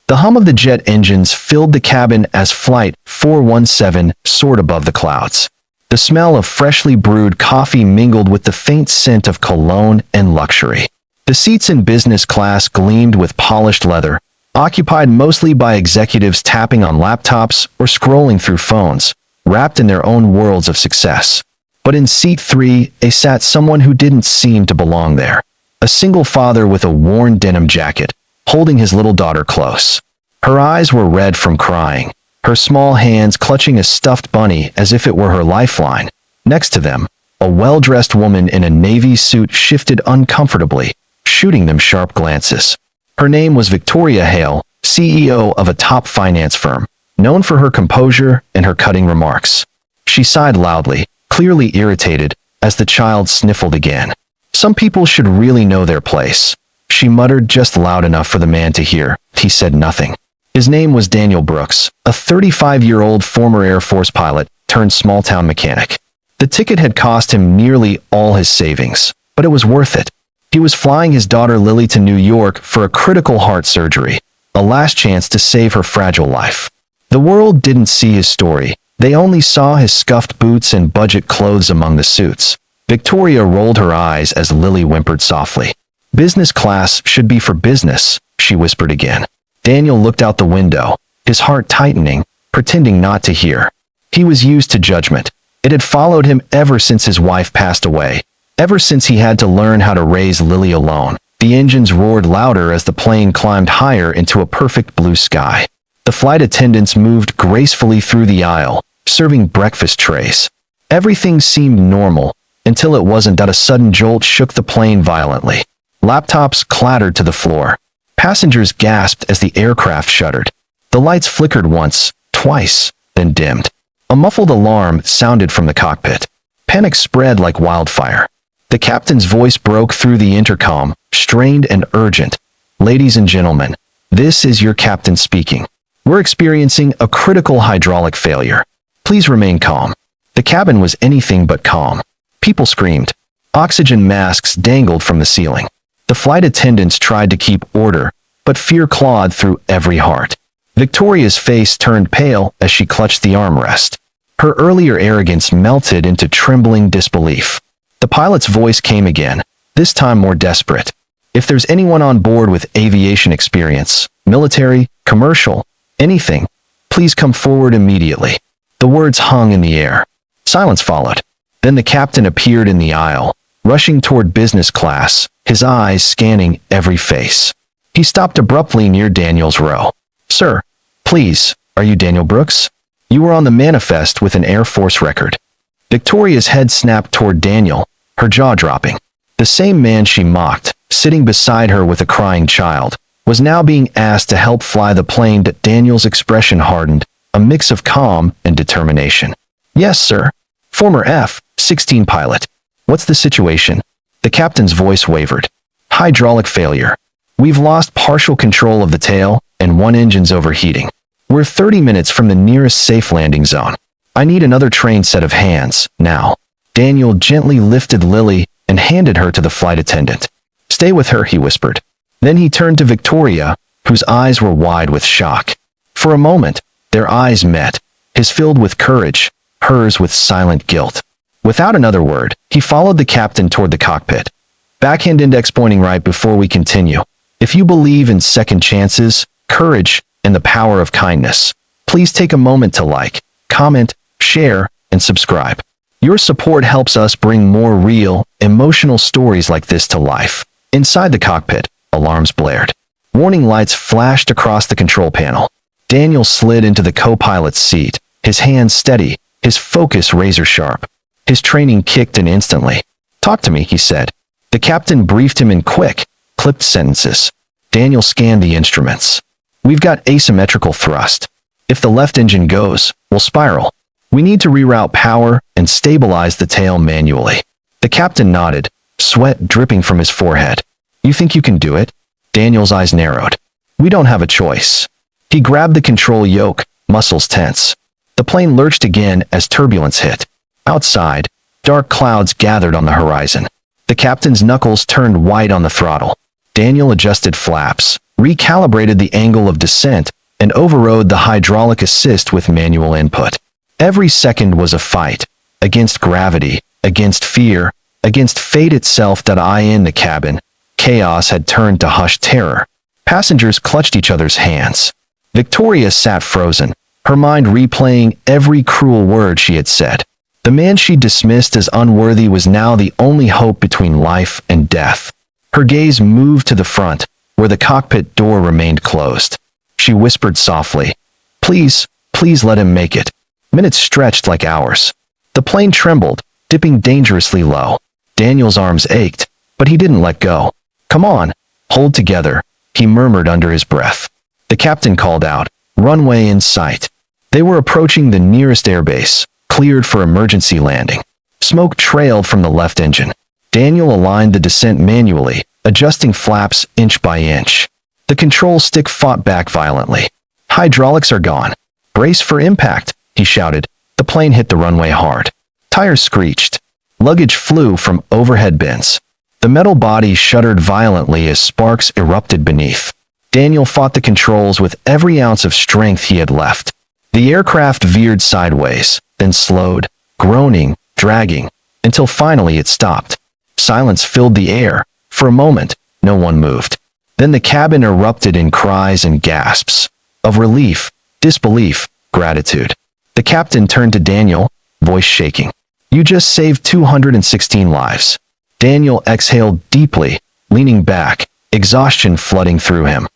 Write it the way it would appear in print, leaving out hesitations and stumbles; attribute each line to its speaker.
Speaker 1: The hum of the jet engines filled the cabin as Flight 417 soared above the clouds. The smell of freshly brewed coffee mingled with the faint scent of cologne and luxury. The seats in business class gleamed with polished leather, occupied mostly by executives tapping on laptops or scrolling through phones, wrapped in their own worlds of success. But in seat 3, sat someone who didn't seem to belong there. A single father with a worn denim jacket, holding his little daughter close. Her eyes were red from crying, her small hands clutching a stuffed bunny as if it were her lifeline. Next to them, a well-dressed woman in a navy suit shifted uncomfortably, shooting them sharp glances. Her name was Victoria Hale, CEO of a top finance firm, known for her composure and her cutting remarks. She sighed loudly, clearly irritated, as the child sniffled again. Some people should really know their place. She muttered just loud enough for the man to hear. He said nothing. His name was Daniel Brooks, a 35-year-old former Air Force pilot turned small-town mechanic. The ticket had cost him nearly all his savings, but it was worth it. He was flying his daughter Lily to New York for a critical heart surgery, a last chance to save her fragile life. The world didn't see his story. They only saw his scuffed boots and budget clothes among the suits. Victoria rolled her eyes as Lily whimpered softly. "Business class should be for business," she whispered again. Daniel looked out the window, his heart tightening, pretending not to hear. He was used to judgment. It had followed him ever since his wife passed away, ever since he had to learn how to raise Lily alone. The engines roared louder as the plane climbed higher into a perfect blue sky. The flight attendants moved gracefully through the aisle, serving breakfast trays. Everything seemed normal, until it wasn't that a sudden jolt shook the plane violently. Laptops clattered to the floor. Passengers gasped as the aircraft shuddered. The lights flickered once, twice, then dimmed. A muffled alarm sounded from the cockpit. Panic spread like wildfire. The captain's voice broke through the intercom, strained and urgent. "Ladies and gentlemen, this is your captain speaking. We're experiencing a critical hydraulic failure. Please remain calm." The cabin was anything but calm. People screamed. Oxygen masks dangled from the ceiling. The flight attendants tried to keep order, but fear clawed through every heart. Victoria's face turned pale as she clutched the armrest. Her earlier arrogance melted into trembling disbelief. The pilot's voice came again, this time more desperate. "If there's anyone on board with aviation experience, military, commercial, anything, please come forward immediately." The words hung in the air. Silence followed. Then the captain appeared in the aisle, rushing toward business class, his eyes scanning every face. He stopped abruptly near Daniel's row. "Sir, please, are you Daniel Brooks? You were on the manifest with an Air Force record." Victoria's head snapped toward Daniel, her jaw dropping. The same man she mocked, sitting beside her with a crying child, was now being asked to help fly the plane. Daniel's expression hardened, a mix of calm and determination. "Yes, sir. Former F-16 pilot. What's the situation?" The captain's voice wavered. "Hydraulic failure. We've lost partial control of the tail, and one engine's overheating. We're 30 minutes from the nearest safe landing zone. I need another trained set of hands, now." Daniel gently lifted Lily and handed her to the flight attendant. "Stay with her," he whispered. Then he turned to Victoria, whose eyes were wide with shock. For a moment, their eyes met, his filled with courage, hers with silent guilt. Without another word, he followed the captain toward the cockpit. "Backhand index pointing right before we continue. If you believe in second chances, courage, and the power of kindness, please take a moment to like, comment, share, and subscribe. Your support helps us bring more real, emotional stories like this to life." Inside the cockpit, alarms blared. Warning lights flashed across the control panel. Daniel slid into the co-pilot's seat, his hands steady, his focus razor-sharp. His training kicked in instantly. "Talk to me," he said. The captain briefed him in quick, clipped sentences. Daniel scanned the instruments. "We've got asymmetrical thrust. If the left engine goes, we'll spiral. We need to reroute power and stabilize the tail manually." The captain nodded, sweat dripping from his forehead. "You think you can do it?" Daniel's eyes narrowed. "We don't have a choice." He grabbed the control yoke, muscles tense. The plane lurched again as turbulence hit. Outside, dark clouds gathered on the horizon. The captain's knuckles turned white on the throttle. Daniel adjusted flaps, recalibrated the angle of descent, and overrode the hydraulic assist with manual input. Every second was a fight, against gravity, against fear, against fate itself. In the cabin, chaos had turned to hushed terror. Passengers clutched each other's hands. Victoria sat frozen, her mind replaying every cruel word she had said. The man she dismissed as unworthy was now the only hope between life and death. Her gaze moved to the front, where the cockpit door remained closed. She whispered softly, "Please, please let him make it." Minutes stretched like hours. The plane trembled, dipping dangerously low. Daniel's arms ached, but he didn't let go. "Come on, hold together," he murmured under his breath. The captain called out, "Runway in sight." They were approaching the nearest airbase, cleared for emergency landing. Smoke trailed from the left engine. Daniel aligned the descent manually, adjusting flaps inch by inch. The control stick fought back violently. "Hydraulics are gone. Brace for impact," he shouted. The plane hit the runway hard. Tires screeched. Luggage flew from overhead bins. The metal body shuddered violently as sparks erupted beneath. Daniel fought the controls with every ounce of strength he had left. The aircraft veered sideways, then slowed, groaning, dragging, until finally it stopped. Silence filled the air. For a moment, no one moved. Then the cabin erupted in cries and gasps of relief, disbelief, gratitude. The captain turned to Daniel, voice shaking. "You just saved 216 lives." Daniel exhaled deeply, leaning back, exhaustion flooding through him.